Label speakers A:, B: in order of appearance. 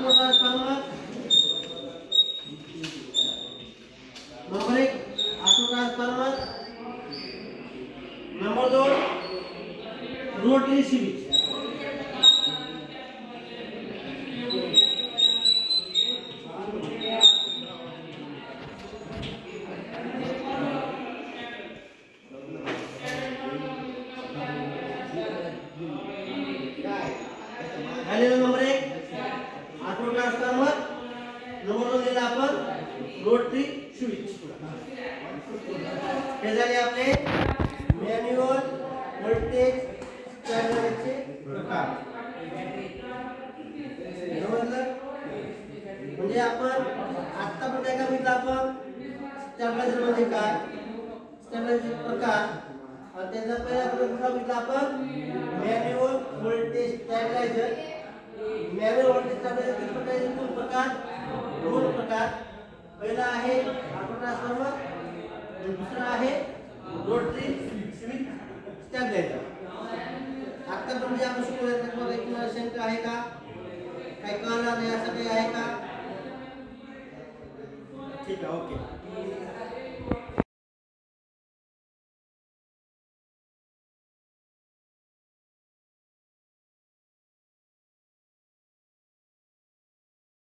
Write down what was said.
A: auto transformer number 1 auto transformer number 2 rotary switch number 1 auto transformer number 2 दिला आपण rotary switch हे झाले आपले मॅन्युअल व्होल्टेज स्टॅबिलायझरचे प्रकार समजलं म्हणजे आपण आता पण काय बघितलं आपण स्टॅबिलायझर म्हणजे काय स्टॅबिलायझरचे प्रकार आणि त्याचा पहिला प्रकार बघितला आपण manual voltage stabilizer manual voltage स्टॅबिलायझरचे दोन प्रकार पहिला आहे ऑटो ट्रांसफॉर्मर दुसरा आहे रोटरी स्विच स्टॅबिलायझर आता म्हणजे आपण शिकवलं त्यामध्ये तुम्हाला शंका आहे का काय कळलं नाही असं काही आहे का ठीक आहे ओके